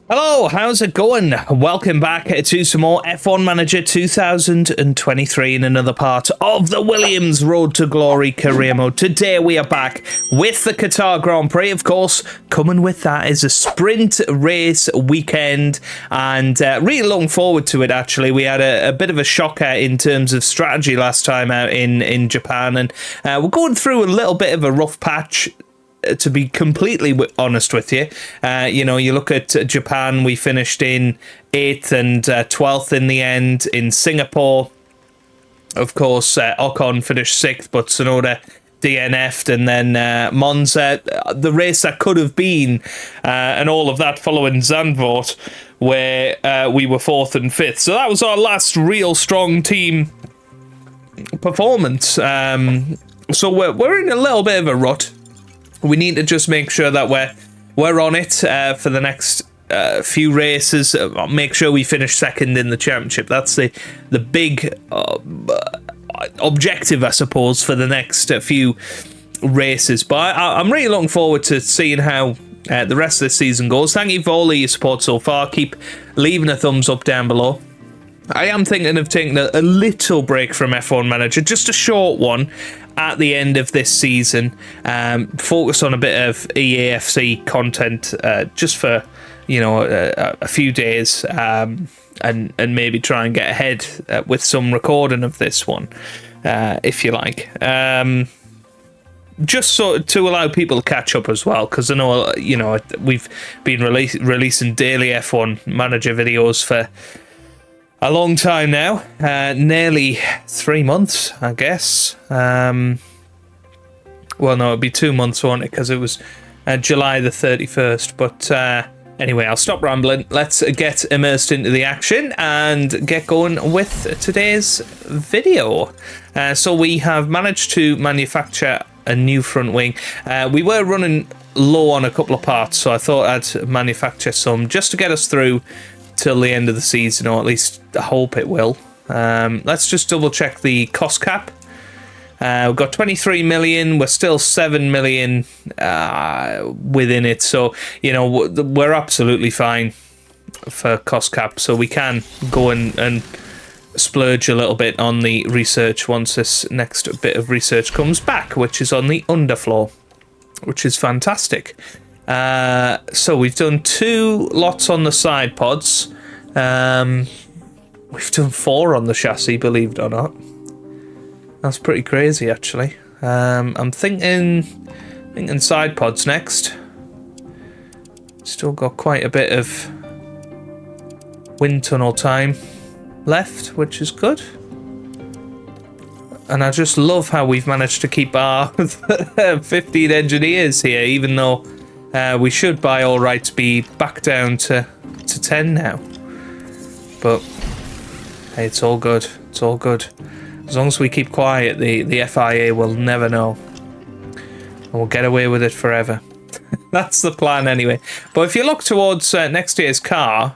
Hello, how's it going? Welcome back to some more F1 Manager 2023 in another part of the Williams Road to Glory career mode. Today we are back with the Qatar Grand Prix, of course. Coming with that is a sprint race weekend, and really looking forward to it, actually. We had a bit of a shocker in terms of strategy last time out in Japan, and we're going through a little bit of a rough patch, to be completely honest with you. You look at Japan, we finished in 8th and 12th in the end. In Singapore, of course, Ocon finished 6th, but Tsunoda DNF'd, and then Monza, the race that could have been, and all of that following Zandvoort, where we were 4th and 5th. So that was our last real strong team performance. So we're in a little bit of a rut. We need to just make sure that we're on it for the next few races. Make sure we finish second in the championship. That's the big objective, I suppose, for the next few races. But I'm really looking forward to seeing how the rest of the season goes. Thank you for all of your support so far. Keep leaving a thumbs up down below. I am thinking of taking a little break from F1 Manager, just a short one at the end of this season. Focus on a bit of EAFC content just for, a few days, and maybe try and get ahead with some recording of this one, if you like. Just so to allow people to catch up as well, because I know, we've been releasing daily F1 Manager videos for a long time now, nearly 3 months, I guess. Well, no, it'd be 2 months, won't it? Because it was July the 31st. But anyway, I'll stop rambling. Let's get immersed into the action and get going with today's video. So we have managed to manufacture a new front wing. We were running low on a couple of parts, so I thought I'd manufacture some just to get us through till the end of the season, or at least I hope it will. Let's just double check the cost cap. We've got 23 million. We're still 7 million within it, so we're absolutely fine for cost cap. So we can go and splurge a little bit on the research once this next bit of research comes back, which is on the underfloor, which is fantastic. So we've done 2 lots on the side pods. We've done 4 on the chassis, believe it or not. That's pretty crazy, actually. I'm thinking side pods next. Still got quite a bit of wind tunnel time left, which is good. And I just love how we've managed to keep our 15 engineers here, even though we should, by all rights, be back down to 10 now. But hey, it's all good. It's all good. As long as we keep quiet, the FIA will never know. And we'll get away with it forever. That's the plan anyway. But if you look towards next year's car,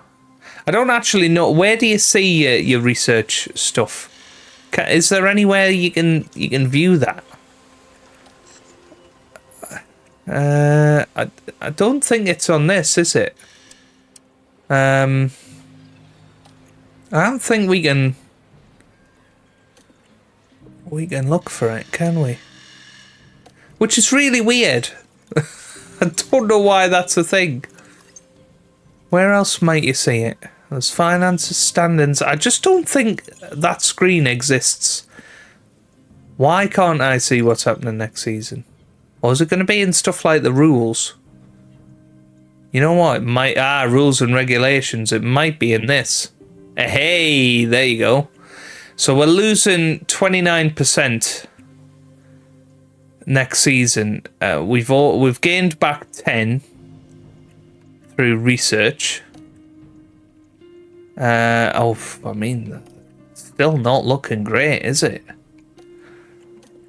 I don't actually know. Where do you see your research stuff? Is there anywhere you can view that? I don't think it's on this, is it? I don't think we can look for it, can we? Which is really weird. I don't know why that's a thing. Where else might you see it? There's finances, standings. I just don't think that screen exists. Why can't I see what's happening next season? Or is it going to be in stuff like the rules? You know what? It might... rules and regulations. It might be in this. Hey, there you go. So we're losing 29% next season. We've gained back 10 through research. Still not looking great, is it?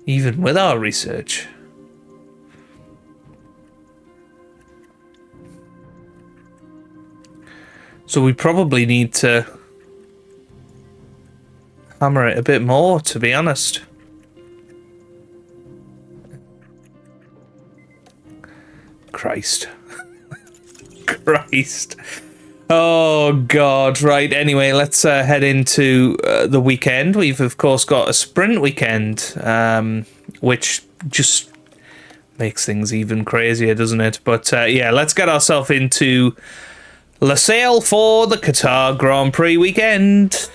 Even with our research. So we probably need to hammer it a bit more, to be honest. Christ. Christ. Oh, God. Right. Anyway, let's head into the weekend. We've, of course, got a sprint weekend, which just makes things even crazier, doesn't it? But, yeah, let's get ourselves into Losail for the Qatar Grand Prix weekend.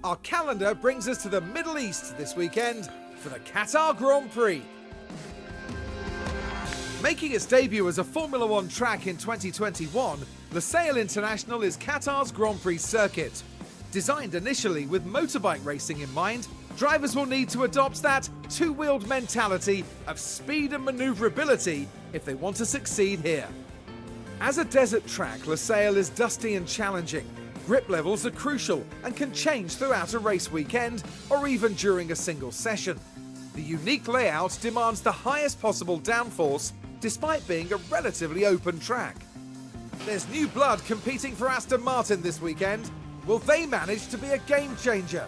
Our calendar brings us to the Middle East this weekend for the Qatar Grand Prix. Making its debut as a Formula One track in 2021, Losail International is Qatar's Grand Prix circuit. Designed initially with motorbike racing in mind, drivers will need to adopt that two-wheeled mentality of speed and manoeuvrability if they want to succeed here. As a desert track, Losail is dusty and challenging. Grip levels are crucial and can change throughout a race weekend or even during a single session. The unique layout demands the highest possible downforce despite being a relatively open track. There's new blood competing for Aston Martin this weekend. Will they manage to be a game changer?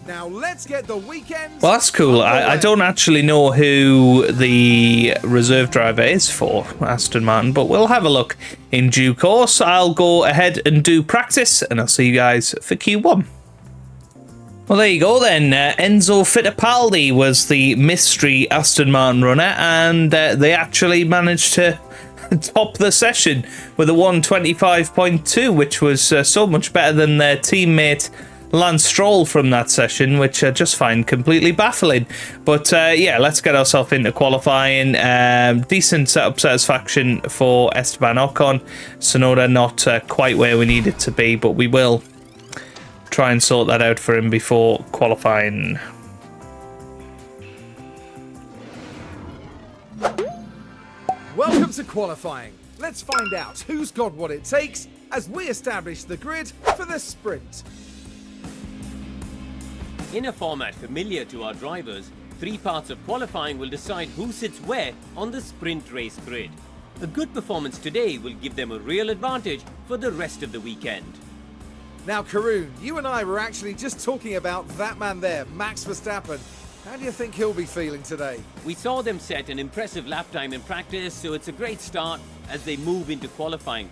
Now let's get the weekend. Well, that's cool. I don't actually know who the reserve driver is for Aston Martin, but we'll have a look in due course. I'll go ahead and do practice, and I'll see you guys for Q1. Well, there you go then. Enzo Fittipaldi was the mystery Aston Martin runner, and they actually managed to top the session with a 1:25.2, which was so much better than their teammate Lance Stroll from that session, which I just find completely baffling. But yeah, let's get ourselves into qualifying. Decent setup satisfaction for Esteban Ocon. Tsunoda not quite where we need it to be, but we will try and sort that out for him before qualifying. Welcome to qualifying. Let's find out who's got what it takes as we establish the grid for the sprint. In a format familiar to our drivers, 3 parts of qualifying will decide who sits where on the sprint race grid. A good performance today will give them a real advantage for the rest of the weekend. Now, Karun, you and I were actually just talking about that man there, Max Verstappen. How do you think he'll be feeling today? We saw them set an impressive lap time in practice, so it's a great start as they move into qualifying.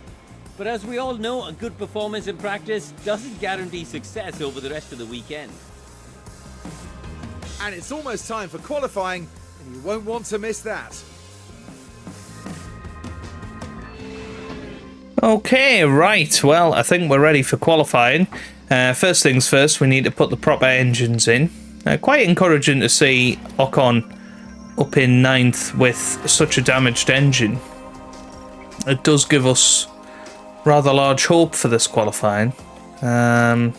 But as we all know, a good performance in practice doesn't guarantee success over the rest of the weekend. And it's almost time for qualifying, and you won't want to miss that. Okay, right. Well, I think we're ready for qualifying. First things first, we need to put the proper engines in. Quite encouraging to see Ocon up in 9th with such a damaged engine. It does give us rather large hope for this qualifying and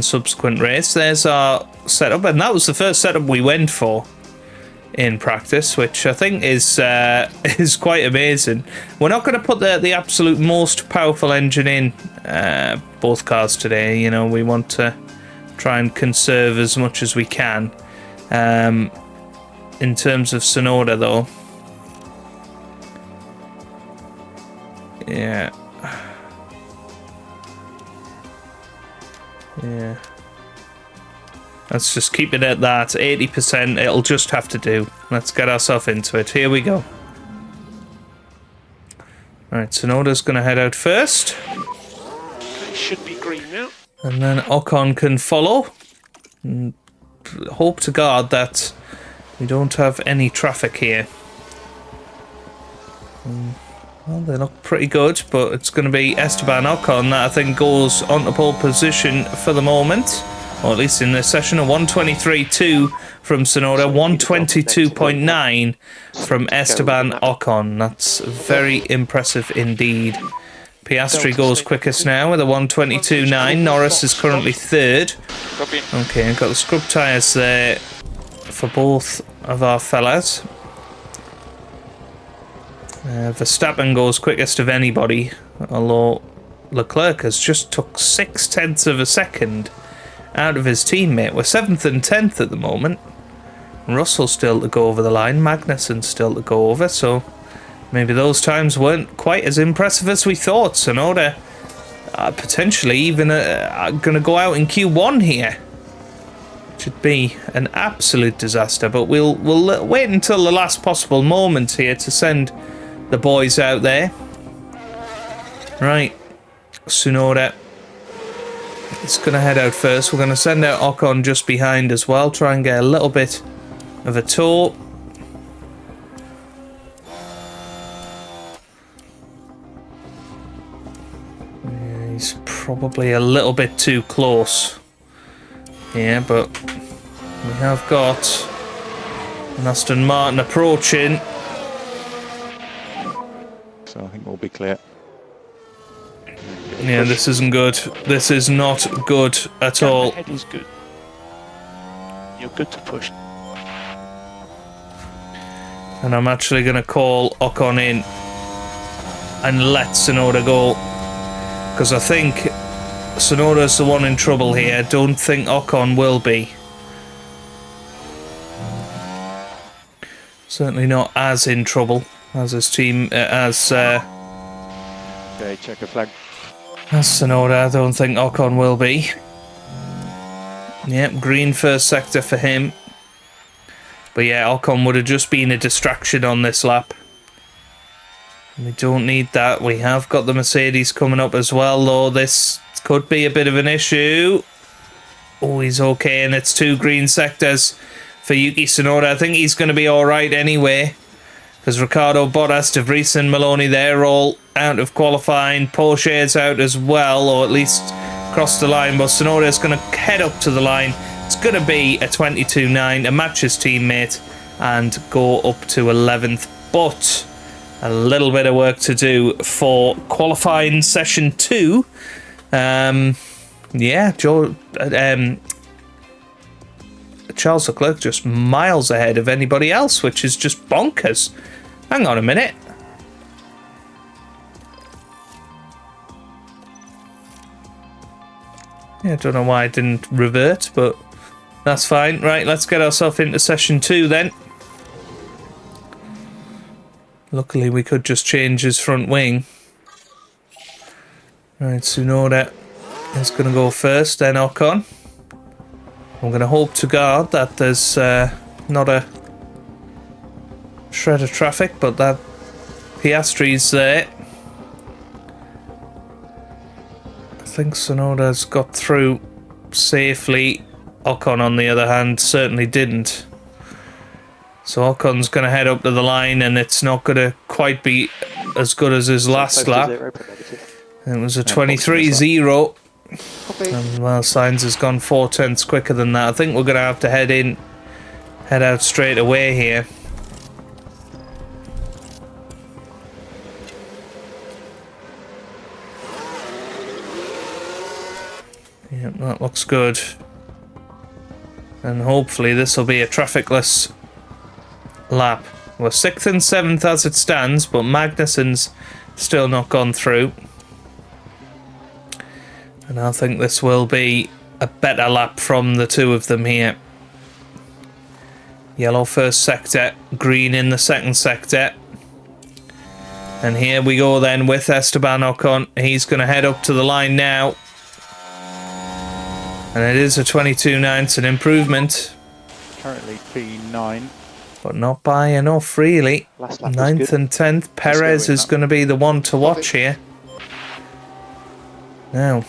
subsequent race. There's our setup, and that was the first setup we went for in practice, which I think is quite amazing. We're not going to put the absolute most powerful engine in both cars today. You know, we want to try and conserve as much as we can. In terms of Tsunoda, though, yeah. Let's just keep it at that 80%. It'll just have to do. Let's get ourselves into it. Here we go. Alright, Tsunoda's going to head out first. It should be green now. And then Ocon can follow. And hope to God that we don't have any traffic here. Well, they look pretty good, but it's going to be Esteban Ocon that I think goes onto pole position for the moment. Or at least in this session, a 1:23.2 from Tsunoda, 1:22.9 from Esteban Ocon. That's very impressive indeed. Piastri goes quickest now with a 1:22.9. Norris is currently 3rd. Okay, I've got the scrub tyres there for both of our fellas. Verstappen goes quickest of anybody, although Leclerc has just took 0.6 of a second out of his teammate. We're 7th and 10th at the moment. Russell still to go over the line, Magnussen still to go over, so maybe those times weren't quite as impressive as we thought. Tsunoda potentially even going to go out in Q1 here. Should be an absolute disaster, but we'll wait until the last possible moment here to send the boys out there. Right, Tsunoda is going to head out first. We're going to send out Ocon just behind as well, try and get a little bit of a tour. Yeah, he's probably a little bit too close. Yeah, but we have got an Aston Martin approaching. So I think we'll be clear. Yeah, this isn't good. This is not good at all. Head is good. You're good to push. And I'm actually going to call Ocon in and let Tsunoda go. Because I think Tsunoda's the one in trouble here. I don't think Ocon will be. Certainly not as in trouble as his team, Okay, checker flag. as Tsunoda. I don't think Ocon will be. Yep, green first sector for him. But yeah, Ocon would have just been a distraction on this lap. We don't need that. We have got the Mercedes coming up as well, though. This could be a bit of an issue. Oh, he's okay, and it's 2 green sectors for Yuki Tsunoda. I think he's going to be alright anyway. Because Ricardo, Bottas, De Vries and Maloney, they're all out of qualifying. Porsche's out as well, or at least crossed the line. But Tsunoda's going to head up to the line. It's going to be a 22.9 to match his teammate and go up to 11th. But a little bit of work to do for qualifying session 2. Yeah, Charles Leclerc just miles ahead of anybody else, which is just bonkers. Hang on a minute. Yeah, I don't know why I didn't revert, but that's fine. Right, let's get ourselves into session 2 then. Luckily, we could just change his front wing. Right, Tsunoda is going to go first, then Ocon. I'm going to hope to God that there's not a shred of traffic, but that Piastri's there. I think Tsunoda's got through safely. Ocon, on the other hand, certainly didn't. So Ocon's going to head up to the line, and it's not going to quite be as good as his last lap. It was a 23.0. And, well, Sainz has gone 4/10 quicker than that. I think we're going to have to head out straight away here. Yep, that looks good. And hopefully this will be a trafficless lap. We're 6th and 7th as it stands, but Magnussen's still not gone through. And I think this will be a better lap from the two of them here. Yellow first sector, green in the second sector. And here we go then with Esteban Ocon. He's going to head up to the line now. And it is a 22.9, it's an improvement. Currently P9. But not by enough, really. Last lap 9th and 10th. Perez is going to be the one to watch here. Now,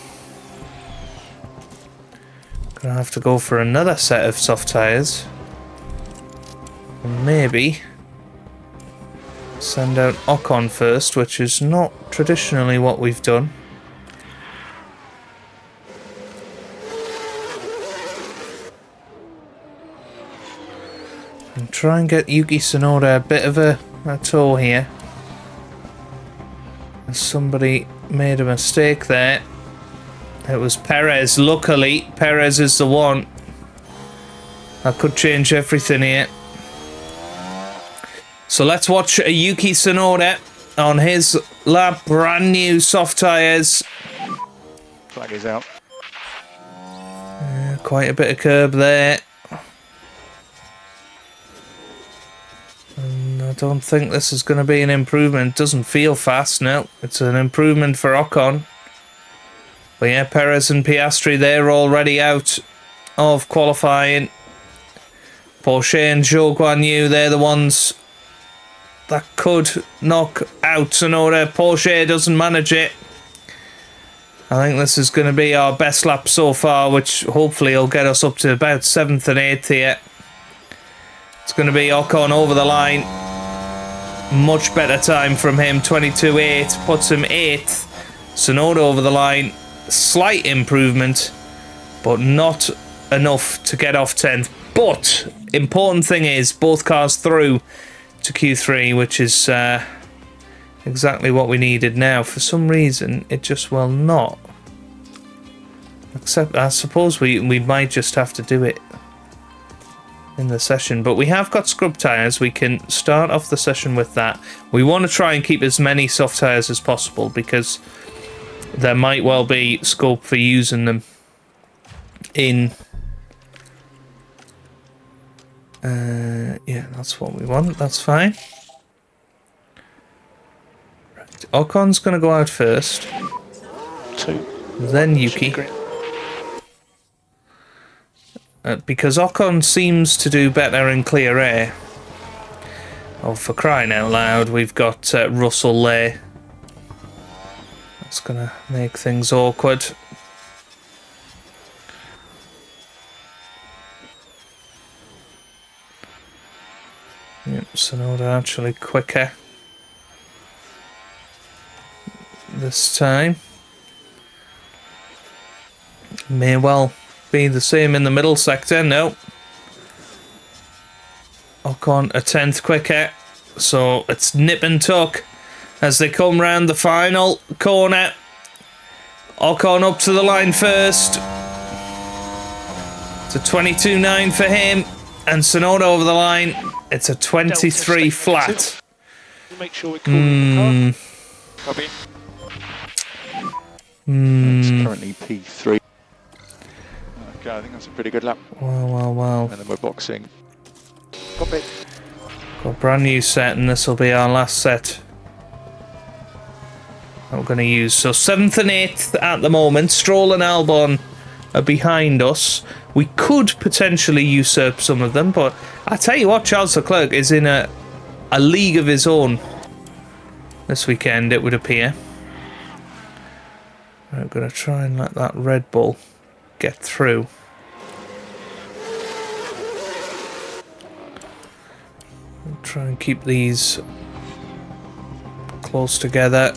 gonna have to go for another set of soft tyres. And maybe send out Ocon first, which is not traditionally what we've done. And try and get Yuki Tsunoda a bit of a tour here. Somebody made a mistake there. It was Perez. Luckily, Perez is the one. That could change everything here. So let's watch Yuki Tsunoda on his lap. Brand new soft tyres. Flag is out. Quite a bit of curb there. And I don't think this is going to be an improvement. It doesn't feel fast, no. It's an improvement for Ocon. But yeah, Perez and Piastri, they're already out of qualifying. Porsche and Zhou Guanyu, they're the ones that could knock out Tsunoda. Porsche doesn't manage it. I think this is going to be our best lap so far, which hopefully will get us up to about 7th and 8th here. It's going to be Ocon over the line. Much better time from him, 22.8, puts him 8th. Tsunoda over the line, slight improvement, but not enough to get off 10th. But important thing is both cars through to Q3, which is exactly what we needed. Now, for some reason, it just will not. Except, I suppose we might just have to do it in the session. But we have got scrub tyres. We can start off the session with that. We want to try and keep as many soft tyres as possible because there might well be scope for using them in... yeah, that's what we want. That's fine. Ocon's going to go out first. 2. Then Yuki. Because Ocon seems to do better in clear air. Oh, for crying out loud, we've got Russell there. That's going to make things awkward. Yep, Tsunoda actually quicker this time. May well be the same in the middle sector. No. Ocon a 10th quicker. So it's nip and tuck as they come round the final corner. Ocon up to the line first. It's a 22.9 for him. And Tsunoda over the line. It's a 23 flat. Make sure we're calling the car. Copy. It's currently P3. Okay, I think that's a pretty good lap. Well. And then we're boxing. Copy. Got a brand new set, and this will be our last set that we're going to use. So 7th and 8th at the moment. Stroll and Albon are behind us. We could potentially usurp some of them, but I tell you what, Charles Leclerc is in a league of his own this weekend, it would appear. I'm going to try and let that Red Bull get through. I'll try and keep these close together.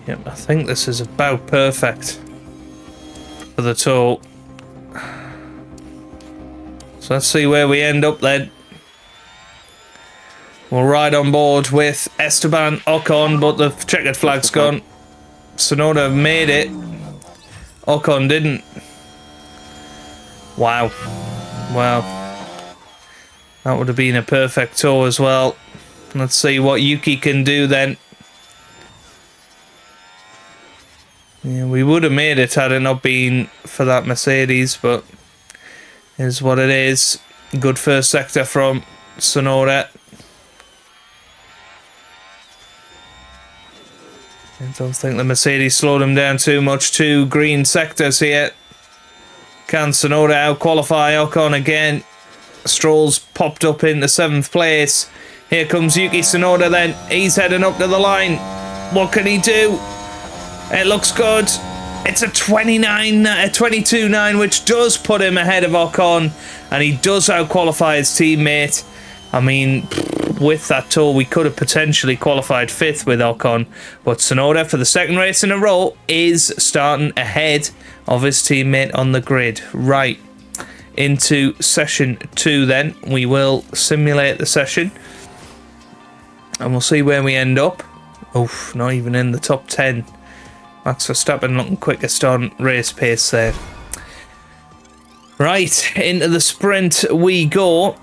Yep, I think this is about perfect for the tow. So let's see where we end up then. We'll ride on board with Esteban Ocon, but the checkered flag's gone. Tsunoda made it. Ocon didn't. Wow. Well, that would have been a perfect tow as well. Let's see what Yuki can do then. Yeah, we would have made it had it not been for that Mercedes, but is what it is. Good first sector from Tsunoda. I don't think the Mercedes slowed him down too much. 2 green sectors here. Can Tsunoda out-qualify Ocon again? Stroll's popped up into 7th place. Here comes Yuki Tsunoda then. He's heading up to the line. What can he do? It looks good. It's a 22.9, which does put him ahead of Ocon, and he does out-qualify his teammate. I mean, with that tow, we could have potentially qualified 5th with Ocon, but Tsunoda, for the 2nd race in a row, is starting ahead of his teammate on the grid. Right, into session 2 then. We will simulate the session, and we'll see where we end up. Oof, not even in the top 10. Max Verstappen looking quickest on race pace there. Right, into the sprint we go.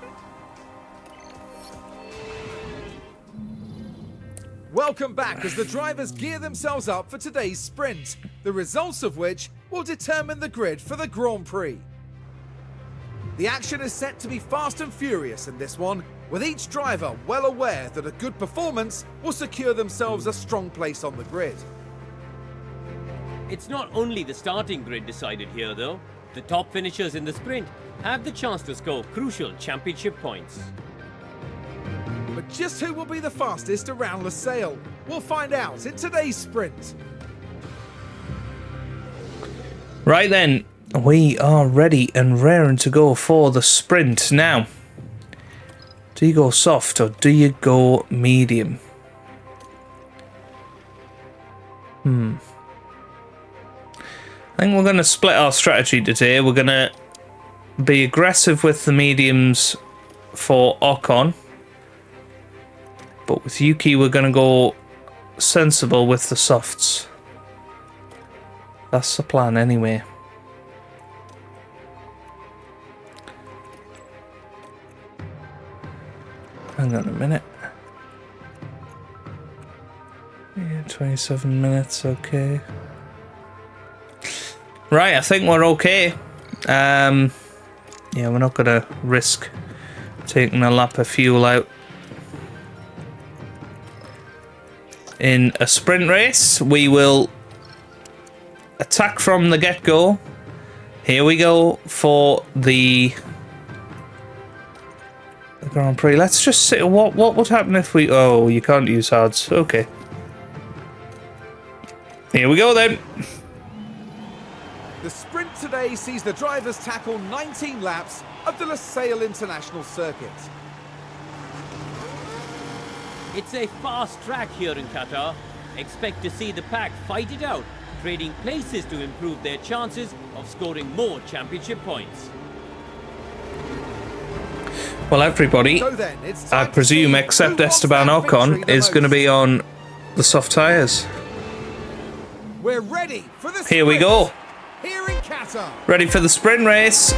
Welcome back as the drivers gear themselves up for today's sprint, the results of which will determine the grid for the Grand Prix. The action is set to be fast and furious in this one, with each driver well aware that a good performance will secure themselves a strong place on the grid. It's not only the starting grid decided here though. The top finishers in the sprint have the chance to score crucial championship points. But just who will be the fastest around Losail? We'll find out in today's sprint. Right then, we are ready and raring to go for the sprint. Now, do you go soft or do you go medium? I think we're going to split our strategy today. We're going to be aggressive with the mediums for Ocon. But with Yuki, we're going to go sensible with the softs. That's the plan anyway. Hang on a minute. Yeah, 27 minutes, okay. Right, I think we're okay. Yeah, we're not going to risk taking a lap of fuel out. In a sprint race, we will attack from the get-go. Here we go for the Grand Prix. Let's just see what would happen if we... Oh, you can't use hards. Okay. Here we go then. The sprint today sees the drivers tackle 19 laps of the Losail International Circuit. It's a fast track here in Qatar. Expect to see the pack fight it out, trading places to improve their chances of scoring more championship points. Well, everybody, So then, it's I time to presume, see except who wants Esteban that victory Ocon, the is going to most. be on the soft tyres. We're ready for the sprint. Here we go. Here in Qatar. Ready for the sprint race.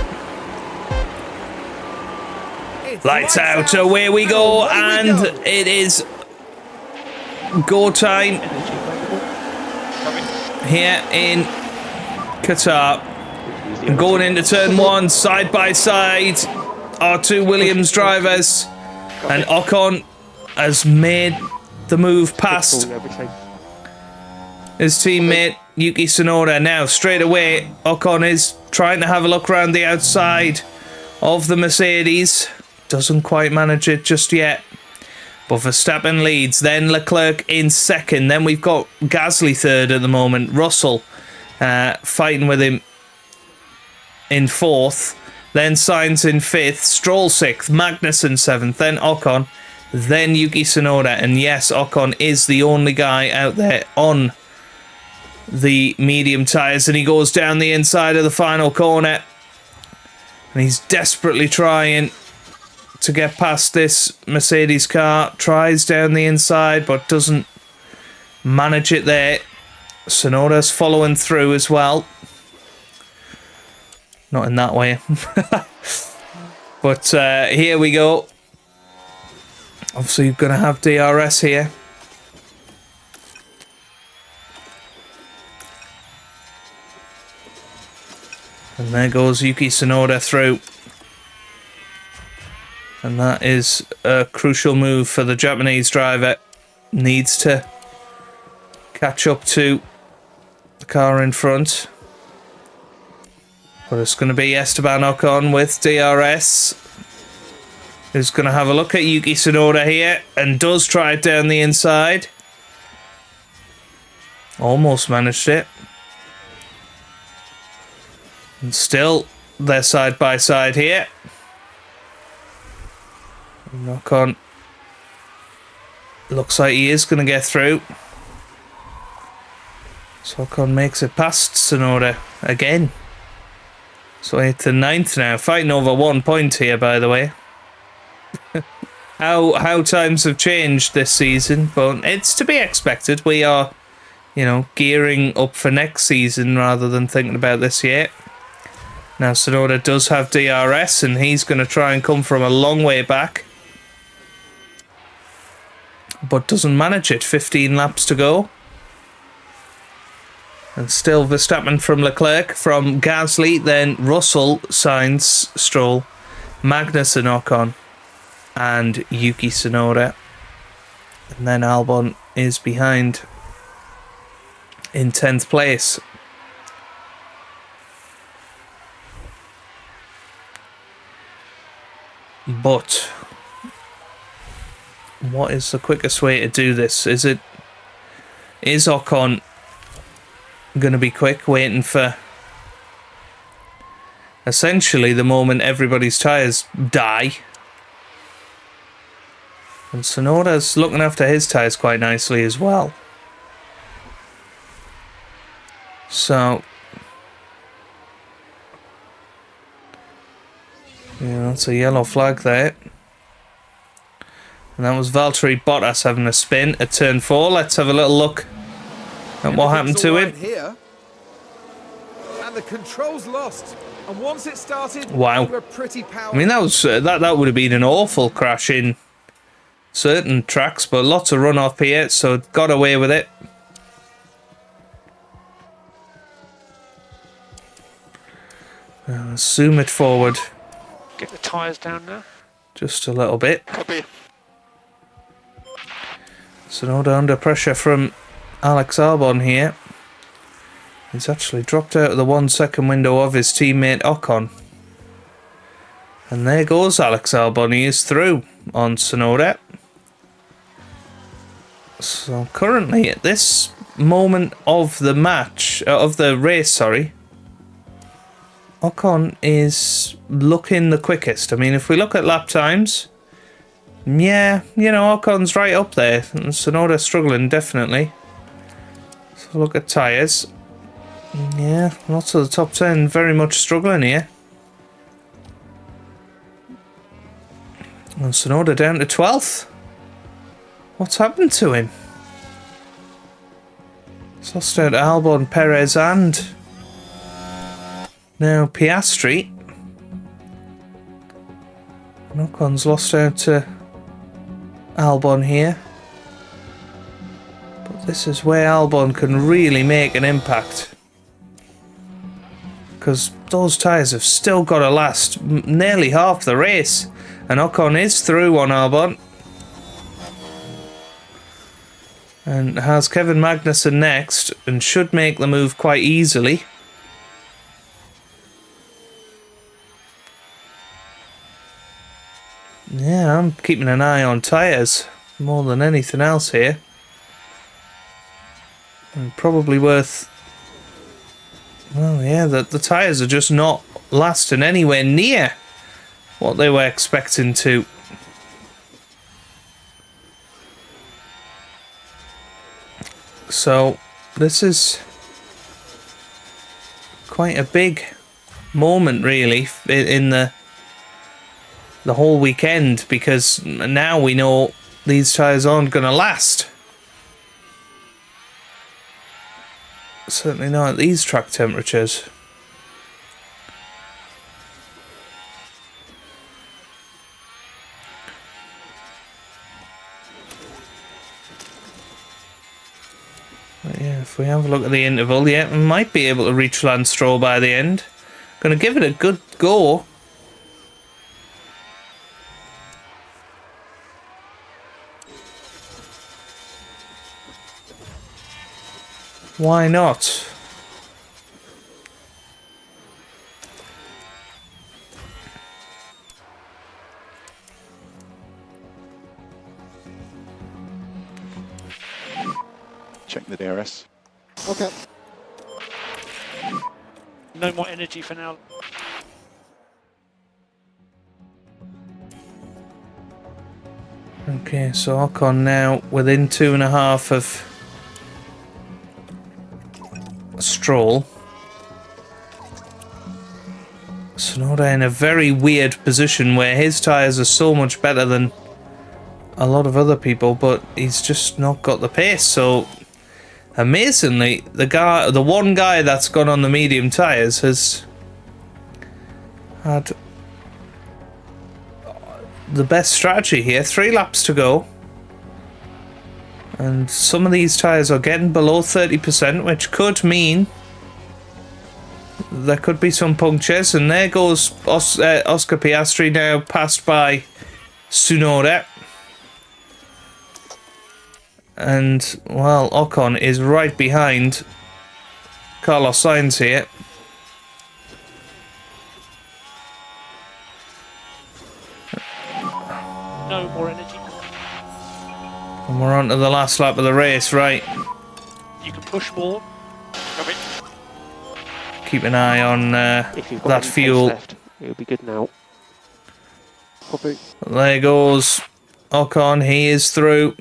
It's Lights out, away we go, and it is go time here in Qatar. Going into turn one, side by side, our two Williams drivers, and Ocon has made the move past his teammate Yuki Tsunoda. Now, straight away, Ocon is trying to have a look around the outside of the Mercedes. Doesn't quite manage it just yet. But Verstappen leads, then Leclerc in second. Then we've got Gasly third at the moment. Russell fighting with him in fourth. Then Sainz in fifth. Stroll sixth. Magnussen seventh. Then Ocon. Then Yuki Tsunoda. And yes, Ocon is the only guy out there on the medium tyres. And he goes down the inside of the final corner. And he's desperately trying to get past this Mercedes car. Tries down the inside, but doesn't manage it there. Tsunoda's following through as well. Not in that way. But here we go. Obviously, you're going to have DRS here. And there goes Yuki Tsunoda through. And that is a crucial move for the Japanese driver. Needs to catch up to the car in front. But it's going to be Esteban Ocon with DRS. Who's going to have a look at Yuki Tsunoda here. And does try it down the inside. Almost managed it. And still, they're side by side here. Ocon looks like he is going to get through. So Ocon makes it past Tsunoda again. So 8th and 9th now. Fighting over 1 point here, by the way. How times have changed this season, but it's to be expected. We are, gearing up for next season rather than thinking about this year. Now Tsunoda does have DRS, and he's going to try and come from a long way back. But doesn't manage it. 15 laps to go. And still Verstappen from Leclerc, from Gasly, then Russell, Sainz, Stroll, Magnussen, Ocon, and Yuki Tsunoda. And then Albon is behind in 10th place. But what is the quickest way to do this? Is Ocon going to be quick, waiting for essentially the moment everybody's tyres die? And Tsunoda's looking after his tyres quite nicely as well. So, yeah, that's a yellow flag there. And that was Valtteri Bottas having a spin at turn 4. Let's have a little look at what happened to him. Here. And the controls lost. And once it started, Wow. they were pretty powerful. I mean, that was that would have been an awful crash in certain tracks, but lots of runoff here, so got away with it. Zoom it forward Get the tyres down now. just a little bit. Copy. Tsunoda under pressure from Alex Albon here. He's actually dropped out of the 1 second window of his teammate Ocon. And there goes Alex Albon. He is through on Tsunoda. So currently at this moment of the match, of the race, sorry, Ocon is looking the quickest. I mean, if we look at lap times, yeah, you know, Ocon's right up there. And Tsunoda struggling, definitely. So look at tyres. Yeah, lots of the top 10 very much struggling here. And Tsunoda down to 12th. What's happened to him? He's lost out to Albon, Perez, and now Piastri. And Ocon's lost out to Albon here. But this is where Albon can really make an impact. Because those tyres have still got to last nearly half the race. And Ocon is through on Albon. And has Kevin Magnussen next, and should make the move quite easily. Yeah, I'm keeping an eye on tyres more than anything else here. And probably worth... Well, yeah, the tyres are just not lasting anywhere near what they were expecting to. So, this is quite a big moment, really, in the whole weekend, because now we know these tyres aren't going to last. Certainly not at these track temperatures. But yeah, if we have a look at the interval, yeah, we might be able to reach Lance Stroll by the end. Going to give it a good go. Why not? Check the DRS. Okay. No more energy for now. Okay, so Ocon now within 2.5 of Stroll. Tsunoda in a very weird position where his tyres are so much better than a lot of other people, but he's just not got the pace. So amazingly, the one guy that's gone on the medium tyres has had the best strategy here. 3 laps to go. And some of these tyres are getting below 30%, which could mean there could be some punctures. And there goes Oscar Piastri now, passed by Tsunoda. And, well, Ocon is right behind Carlos Sainz here. No more energy. And we're on to the last lap of the race, right? You can push more. Come in. Keep an eye on If you've got that any fuel. pace left, it'll be good now. Probably. There goes Ocon, he is through.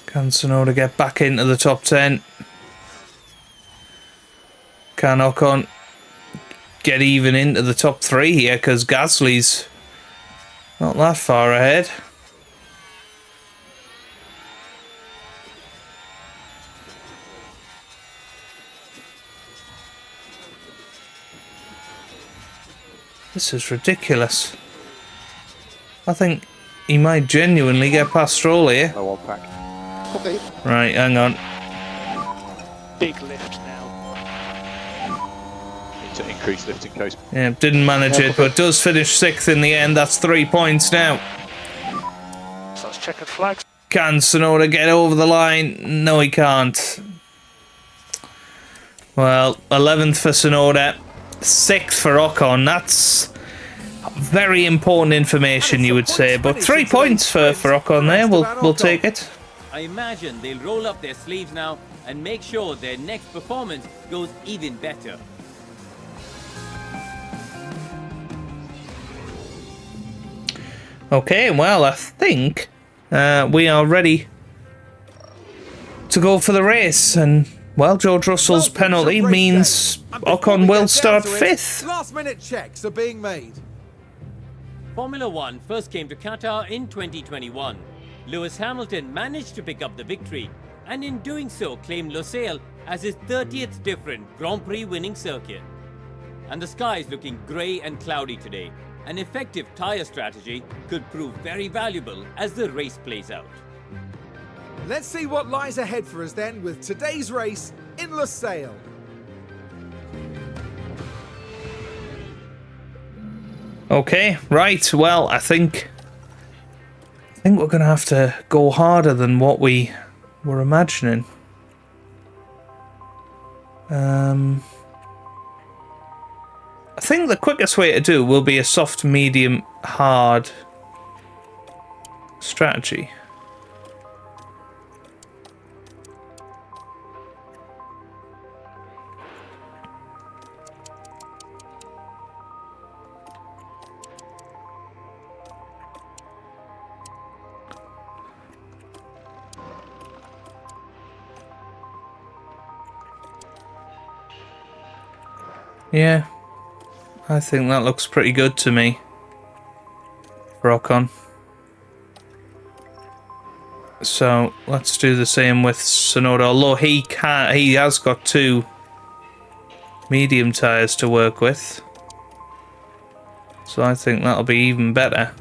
Can Tsunoda get back into the top 10? Can Ocon get even into the top 3 here? Because Gasly's not that far ahead. This is ridiculous. I think he might genuinely get past Stroll here. Low on pack. Okay. Right, hang on. Big lift now. Need to increase lifting case. Yeah, didn't manage it, but does finish 6th in the end. That's 3 points now. So let's check the flags. Can Tsunoda get over the line? No, he can't. Well, 11th for Tsunoda, 6th for Ocon. That's very important information, you would say. But 3 points for Ocon there. We'll take it. I imagine they'll roll up their sleeves now and make sure their next performance goes even better. Okay, well, I think we are ready to go for the race. And, well, George Russell's penalty means Ocon will start 5th. Last-minute checks are being made. Formula One first came to Qatar in 2021. Lewis Hamilton managed to pick up the victory, and in doing so claimed Losail as his 30th different Grand Prix winning circuit. And the sky is looking grey and cloudy today. An effective tyre strategy could prove very valuable as the race plays out. Let's see what lies ahead for us then with today's race in Losail. Okay, right. Well, I think we're going to have to go harder than what we were imagining. I think the quickest way to do will be a soft, medium, hard strategy. Yeah, I think that looks pretty good to me for Ocon. So let's do the same with Tsunoda. Although he has got 2 medium tyres to work with, so I think that'll be even better.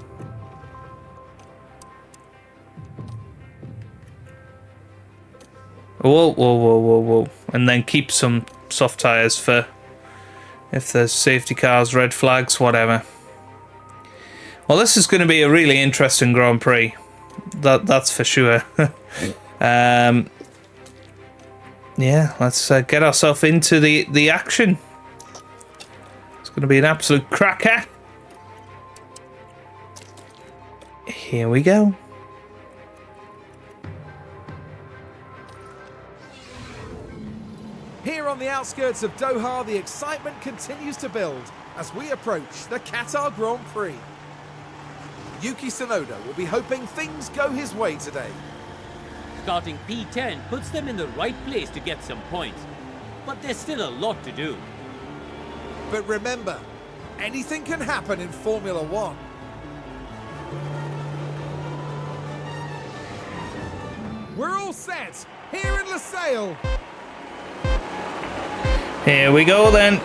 Whoa, whoa, whoa, whoa, whoa! And then keep some soft tyres for if there's safety cars, red flags, whatever. Well, this is going to be a really interesting Grand Prix. That's for sure. Yeah, let's get ourselves into the action. It's going to be an absolute cracker. Here we go. Here on the outskirts of Doha, the excitement continues to build as we approach the Qatar Grand Prix. Yuki Tsunoda will be hoping things go his way today. Starting P10 puts them in the right place to get some points, but there's still a lot to do. But remember, anything can happen in Formula One. We're all set here in Losail. Here we go then.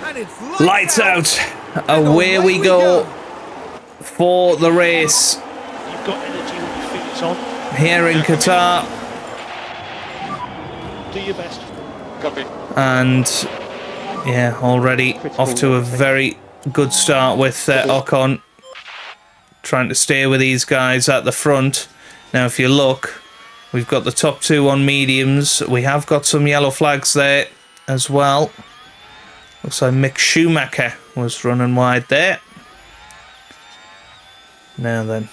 And it's Lights out. away we go for the race You've got energy when you feel it's on. here in Qatar. Do your best. Copy. And yeah, already off to a very good start with Ocon trying to stay with these guys at the front. Now if you look, we've got the top two on mediums. We have got some yellow flags there as well. Looks like Mick Schumacher was running wide there. Now then.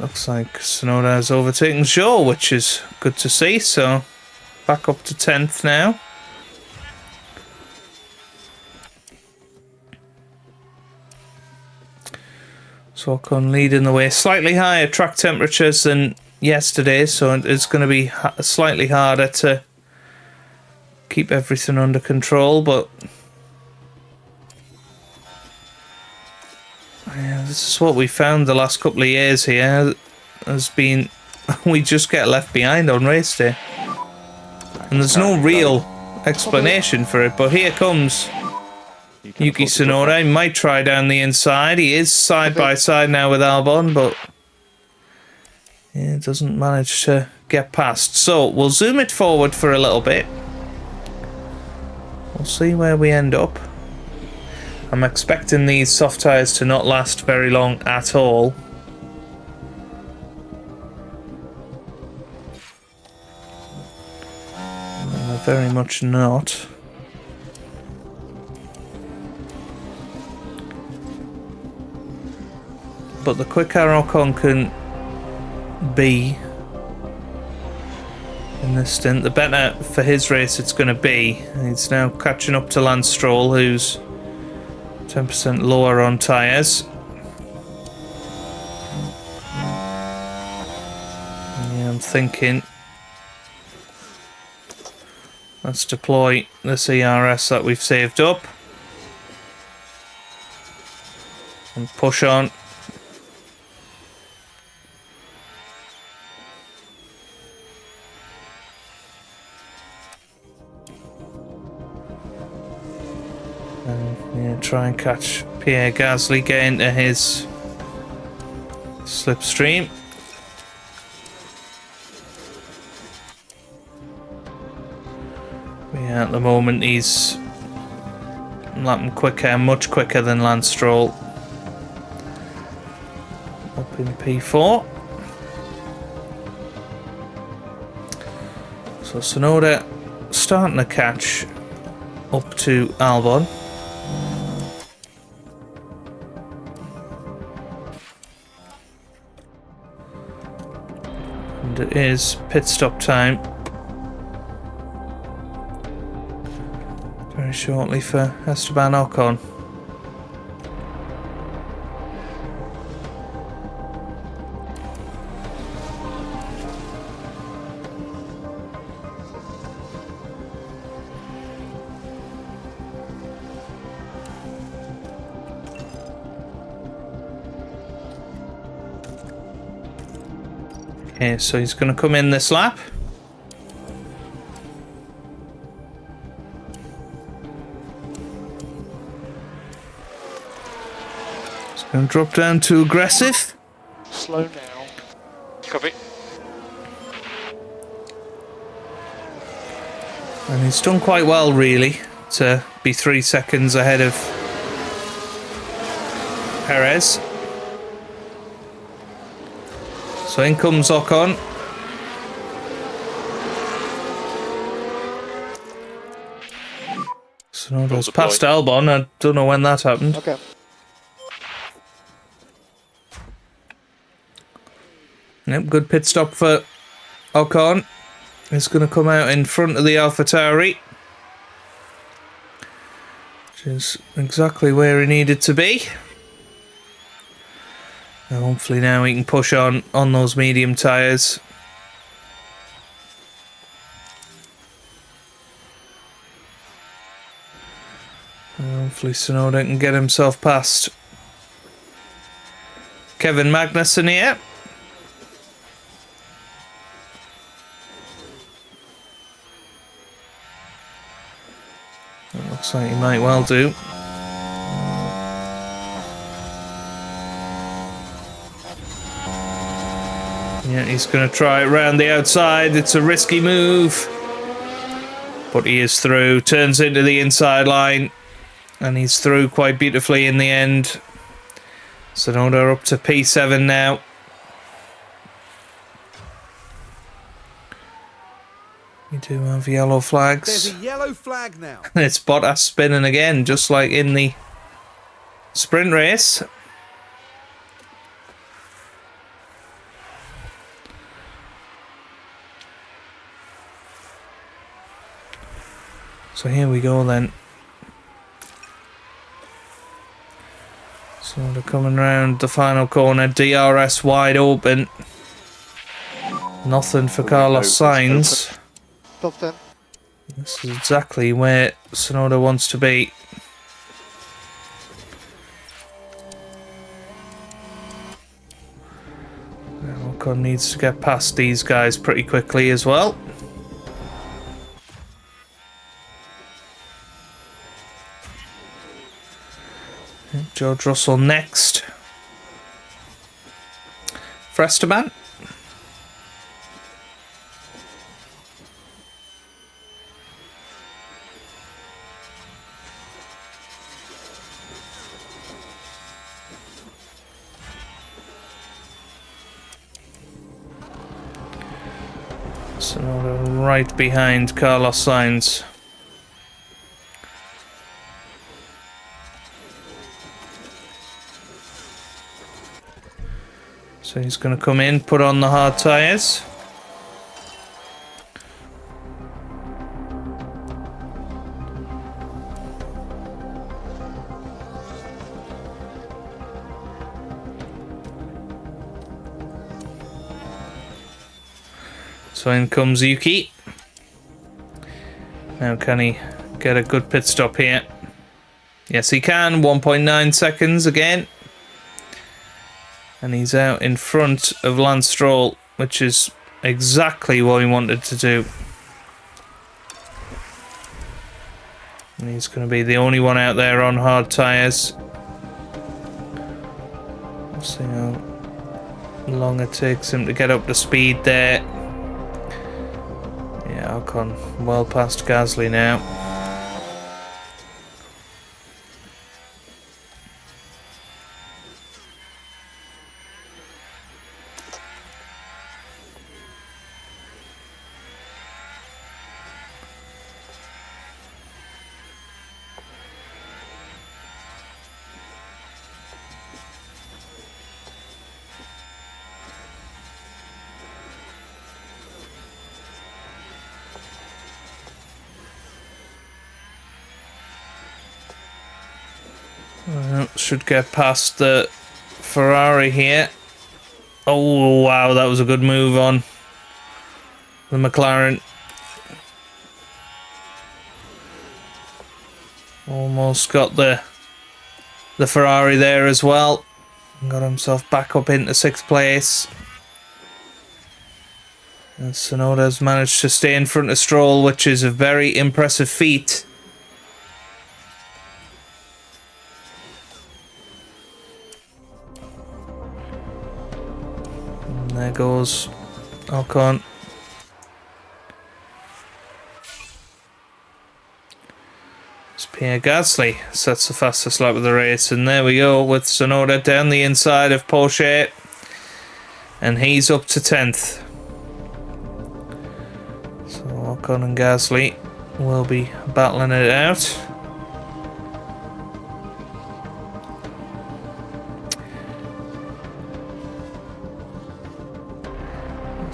Looks like Tsunoda has overtaken Zhou, which is good to see. So back up to 10th now. So Ocon leading the way. Slightly higher track temperatures than yesterday, so it's going to be slightly harder to keep everything under control, but yeah, this is what we found the last couple of years here has been we just get left behind on race day, and there's no real explanation for it. But here comes Yuki Tsunoda. He might try down the inside. He is side by side now with Albon, but yeah, doesn't manage to get past. So we'll zoom it forward for a little bit. We'll see where we end up. I'm expecting these soft tyres to not last very long at all. Very much not. But the quicker Ocon can be in this stint, the better for his race it's going to be. He's now catching up to Lance Stroll, who's 10% lower on tyres. Yeah, I'm thinking let's deploy the CRS that we've saved up and push on. Yeah, try and catch Pierre Gasly, get into his slipstream. Yeah, at the moment he's lapping quicker, much quicker than Lance Stroll. Up in P4. So Tsunoda starting to catch up to Albon. And it is pit stop time very shortly for Esteban Ocon. Okay, so he's going to come in this lap. He's going to drop down to aggressive. Slow now. Copy. And he's done quite well, really, to be 3 seconds ahead of Perez. So in comes Ocon. Tsunoda's past Albon. I don't know when that happened. Okay. Yep, good pit stop for Ocon. He's going to come out in front of the AlphaTauri, which is exactly where he needed to be. And hopefully now he can push on those medium tyres. And hopefully Tsunoda can get himself past Kevin Magnussen here. It looks Looks like he might well do. Yeah, he's going to try it round the outside. It's a risky move. But he is through. Turns into the inside line. And he's through quite beautifully in the end. Sonoda up to P7 now. We do have yellow flags. There's a yellow flag now. It's Bottas spinning again, just like in the sprint race. So here we go then. So they're coming round the final corner. DRS wide open. Nothing for Carlos Sainz. Top 10. This is exactly where Sonoda wants to be. Ocon needs to get past these guys pretty quickly as well. George Russell next. Fresterman. Sonoda right behind Carlos Sainz. So he's going to come in, put on the hard tyres. So in comes Yuki. Now can he get a good pit stop here? Yes he can, 1.9 seconds again. And he's out in front of Lance Stroll, which is exactly what he wanted to do. And he's going to be the only one out there on hard tyres. We'll see how long it takes him to get up to speed there. Yeah, Ocon well past Gasly now. Should get past the Ferrari here. Oh wow, that was a good move on the McLaren. Almost got the Ferrari there as well. Got himself back up into 6th place. And Tsunoda's managed to stay in front of Stroll, which is a very impressive feat. There goes Ocon. It's Pierre Gasly sets the fastest lap of the race, and there we go with Tsunoda down the inside of Porsche, and he's up to 10th. So Ocon and Gasly will be battling it out.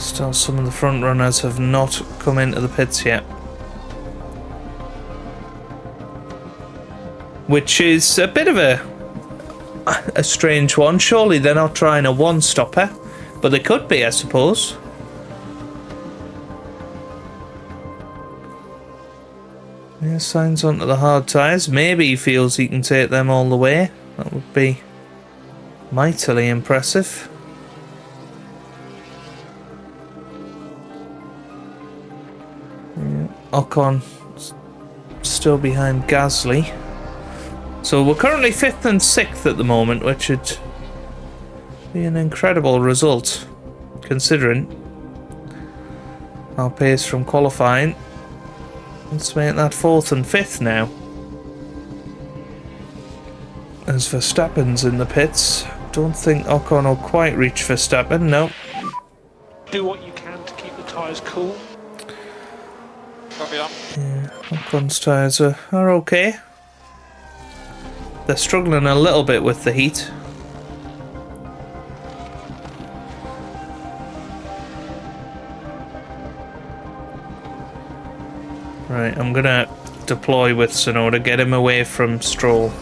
Still, some of the front runners have not come into the pits yet, which is a bit of a strange one. Surely they're not trying a one-stopper, but they could be, I suppose. Yeah, Sainz onto the hard tyres. Maybe he feels he can take them all the way. That would be mightily impressive. Ocon still still behind Gasly. So we're currently 5th and 6th at the moment, which would be an incredible result, considering our pace from qualifying. Let's make that 4th and 5th now. As Verstappen's in the pits, don't think Ocon will quite reach Verstappen, no. Do what you can to keep the tyres cool. Copy on. Yeah, Ocon's tyres are okay. They're struggling a little bit with the heat. Right, I'm gonna deploy with Tsunoda, get him away from Stroll.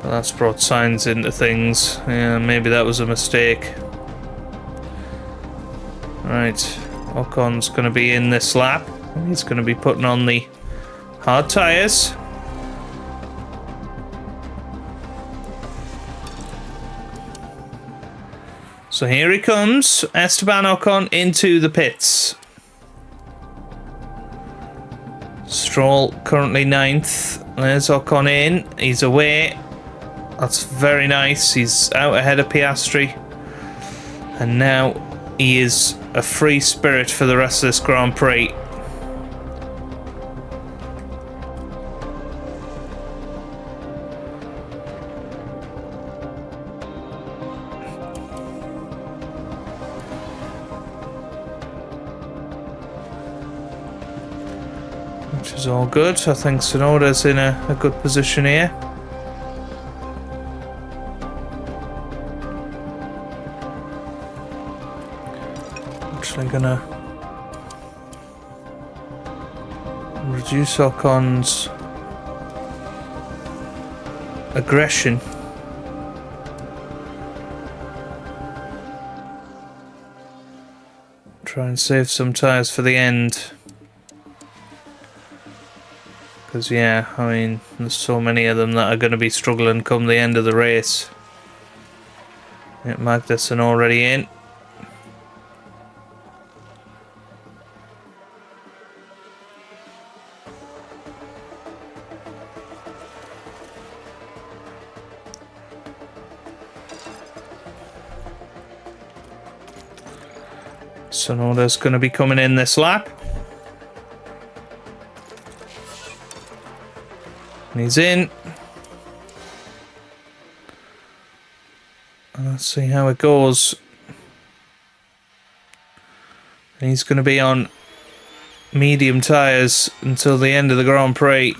Well, that's brought signs into things. Yeah, maybe that was a mistake. Right, Ocon's gonna be in this lap. He's gonna be putting on the hard tyres. So here he comes, Esteban Ocon into the pits. Stroll currently 9th. There's Ocon in. He's away. That's very nice. He's out ahead of Piastri. And now he is a free spirit for the rest of this Grand Prix. Which is all good. I think Tsunoda's in a good position here. Actually gonna reduce Ocon's aggression. Try and save some tyres for the end. Because, yeah, I mean, there's so many of them that are going to be struggling come the end of the race. Yeah, Magnussen already in. Tsunoda's going to be coming in this lap. And he's in. Let's see how it goes. And he's going to be on medium tyres until the end of the Grand Prix.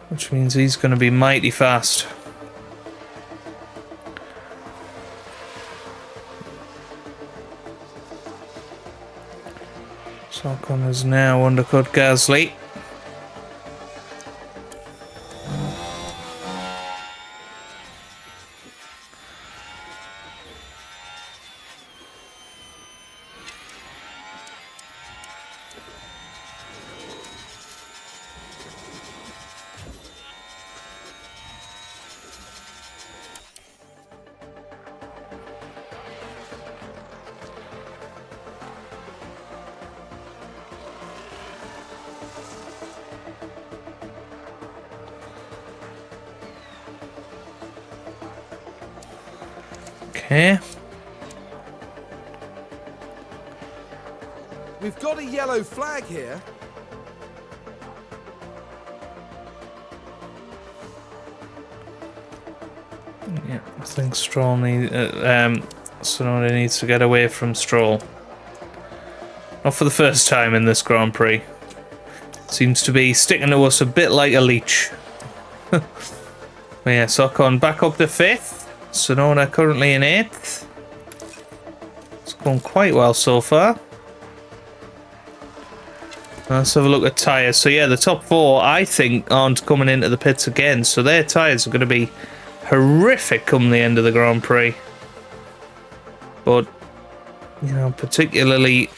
Which means he's going to be mighty fast. Ocon has now undercut Gasly. Okay. We've got a yellow flag here. Yeah, I think Stroll Tsunoda needs to get away from Stroll. Not for the first time in this Grand Prix. Seems to be sticking to us a bit like a leech. But yeah, Ocon back up to 5th. Tsunoda currently in 8th. It's going quite well so far. Let's have a look at tyres. So yeah, the top 4 I think aren't coming into the pits again. So their tyres are going to be horrific come the end of the Grand Prix. But, you know, particularly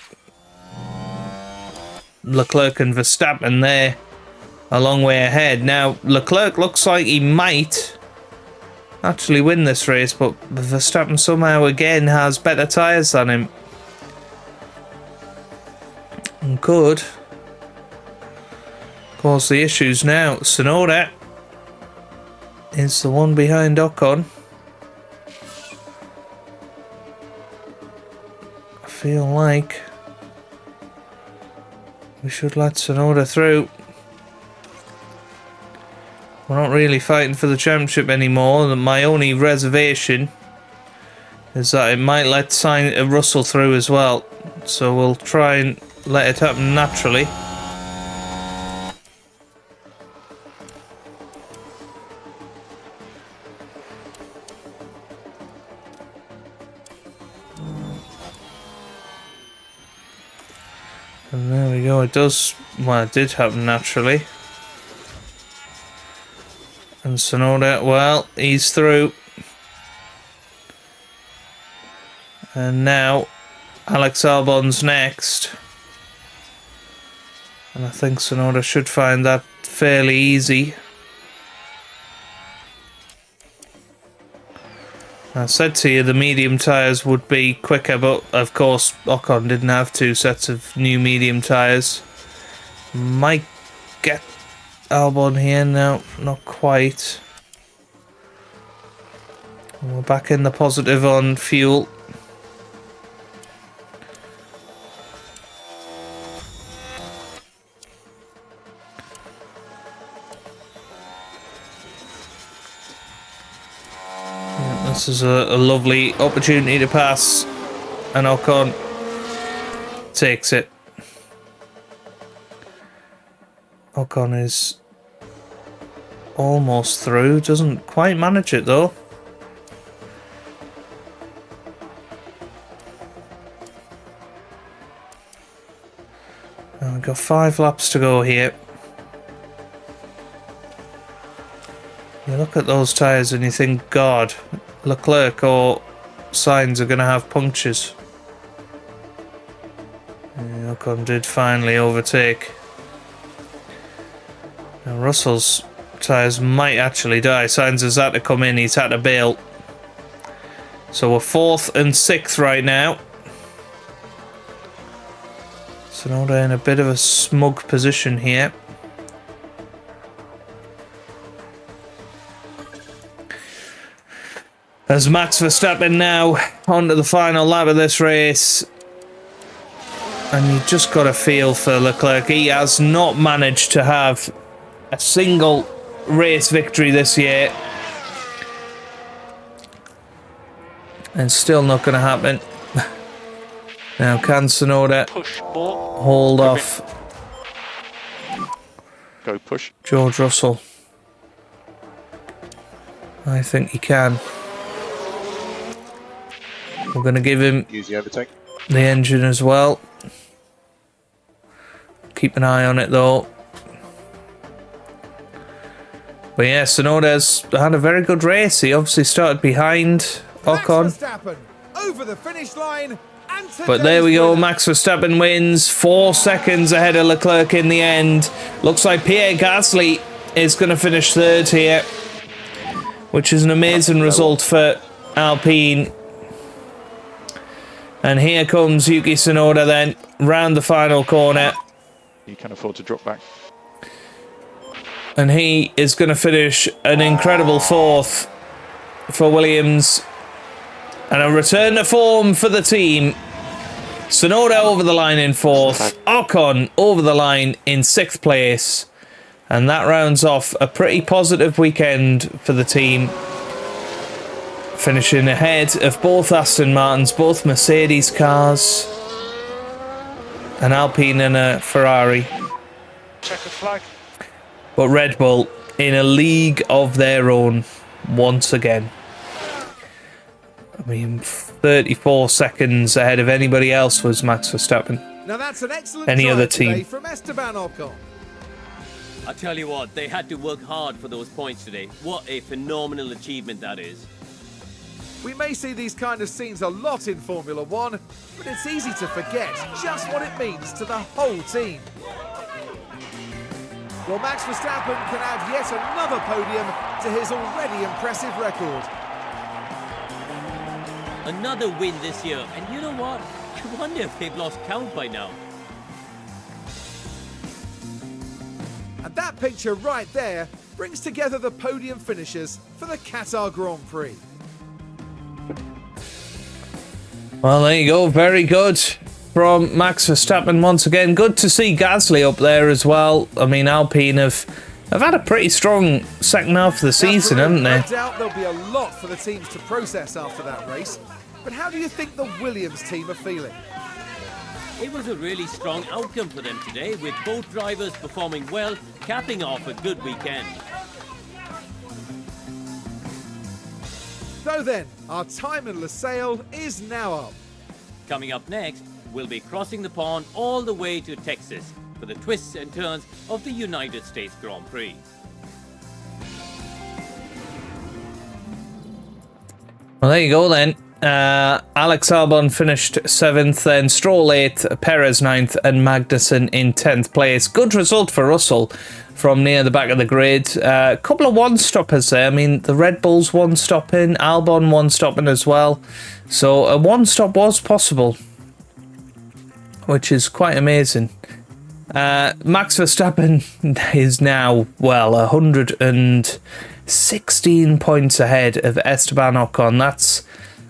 Leclerc and Verstappen, they're a long way ahead. Now, Leclerc looks like he might actually win this race, but Verstappen somehow again has better tyres than him. And could cause the issues now. Tsunoda is the one behind Ocon. I feel like we should let Tsunoda through. We're not really fighting for the championship anymore. My only reservation is that it might let Russell through as well. So we'll try and let it happen naturally. And there we go. It does. Well, it did happen naturally. And Tsunoda, well, he's through. And now Alex Albon's next. And I think Tsunoda should find that fairly easy. I said to you the medium tyres would be quicker, but of course Ocon didn't have 2 sets of new medium tyres. Might get Albon here now, not quite. We're back in the positive on fuel. This is a lovely opportunity to pass, and Ocon takes it. Ocon is almost through, doesn't quite manage it though. And we've got 5 laps to go here. You look at those tyres and you think, God, Leclerc or Sainz are going to have punctures. And Ocon did finally overtake. Now Russell's tyres might actually die. Sainz has had to come in, he's had to bail. So we're 4th and 6th right now. Tsunoda in a bit of a smug position here. As Max Verstappen now onto the final lap of this race. And you just got a feel for Leclerc. He has not managed to have a single race victory this year. And still not going to happen. Now can Tsunoda hold off Go push. George Russell? I think he can. We're going to give him Use the overtake. the engine as well. Keep an eye on it though. But yeah, Tsunoda's had a very good race. He obviously started behind Ocon. Max Verstappen over the finish line. And But there we today's go, winner. Max Verstappen wins, 4 seconds ahead of Leclerc in the end. Looks like Pierre Gasly is going to finish 3rd here, which is an amazing result for Alpine. And here comes Yuki Tsunoda then, round the final corner. You can afford to drop back. And he is going to finish an incredible 4th for Williams. And a return to form for the team. Tsunoda over the line in 4th. Ocon over the line in 6th place. And that rounds off a pretty positive weekend for the team. Finishing ahead of both Aston Martins, both Mercedes cars. An Alpine and a Ferrari. Checker flag. But Red Bull in a league of their own once again. I mean, 34 seconds ahead of anybody else was Max Verstappen. Now that's an excellent Any drive other today team. from Esteban Ocon. I tell you what, they had to work hard for those points today. What a phenomenal achievement that is. We may see these kind of scenes a lot in Formula One, but it's easy to forget just what it means to the whole team. Well, Max Verstappen can add yet another podium to his already impressive record. Another win this year, and you know what? I wonder if they've lost count by now. And that picture right there brings together the podium finishers for the Qatar Grand Prix. Well, there you go. Very good from Max Verstappen once again. Good to see Gasly up there as well. I mean, Alpine have had a pretty strong second half of the season, haven't they? No doubt there'll be a lot for the teams to process after that race. But how do you think the Williams team are feeling? It was a really strong outcome for them today, with both drivers performing well, capping off a good weekend. So then, our time in Losail is now up. Coming up next, we'll be crossing the pond all the way to Texas for the twists and turns of the United States Grand Prix. Well, there you go then. Alex Albon finished 7th, then Stroll 8th, Perez 9th, and Magnussen in 10th place. Good result for Russell from near the back of the grid. A couple of one-stoppers there. I mean, the Red Bulls one-stopping, Albon one-stopping as well. So a one-stop was possible, which is quite amazing. Max Verstappen is now, well, 116 points ahead of Esteban Ocon. That's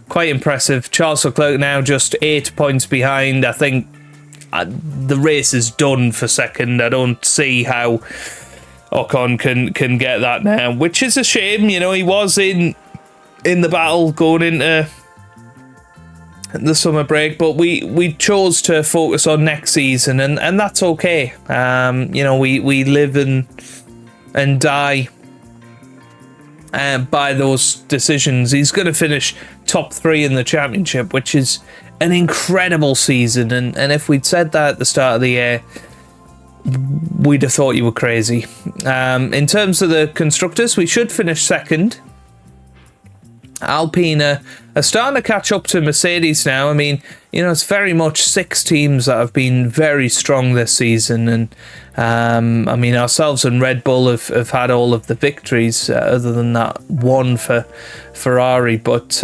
quite impressive. Charles Leclerc now just 8 points behind. I think the race is done for second. I don't see how Ocon can get that now, which is a shame. You know, he was in the battle going into the summer break, but we chose to focus on next season, and that's okay. You know, we live and die by those decisions. He's going to finish top 3 in the championship, which is an incredible season, and if we'd said that at the start of the year, we'd have thought you were crazy. In terms of the constructors, we should finish second. Alpine are starting to catch up to Mercedes now. I mean, you know, it's very much 6 teams that have been very strong this season, and I mean, ourselves and Red Bull have had all of the victories, other than that one for Ferrari. But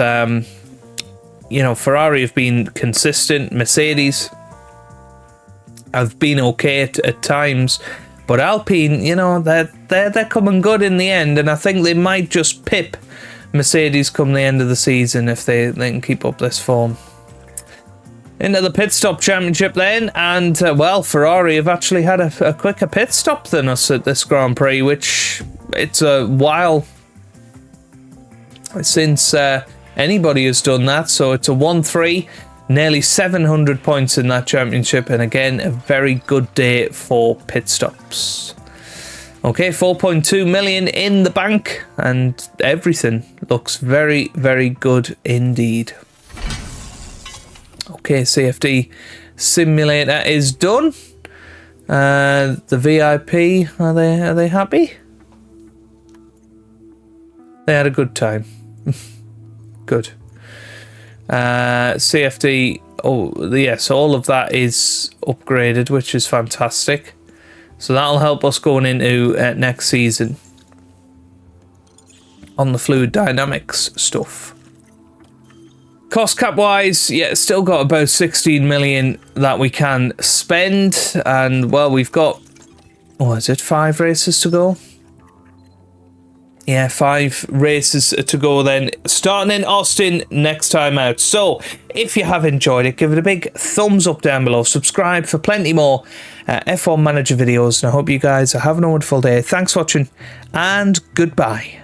you know, Ferrari have been consistent. Mercedes have been okay at times, but Alpine, you know, they're coming good in the end, and I think they might just pip Mercedes come the end of the season if they can keep up this form. Into the pit stop championship then, and well, Ferrari have actually had a quicker pit stop than us at this Grand Prix, which it's a while since anybody has done that. So it's a 1-3, nearly 700 points in that championship, and again, a very good day for pit stops. Okay, 4.2 million in the bank, and everything looks very, very good indeed. Okay, CFD simulator is done. The VIP, are they happy? They had a good time. Good. CFD, oh yes, all of that is upgraded, which is fantastic. So that'll help us going into next season on the fluid dynamics stuff. Cost cap wise, yeah, still got about 16 million that we can spend, and well, we've got, what is it, 5 races to go? Yeah, 5 races to go then, starting in Austin next time out. So if you have enjoyed it, give it a big thumbs up down below, subscribe for plenty more F1 Manager videos, and I hope you guys are having a wonderful day. Thanks for watching, and goodbye.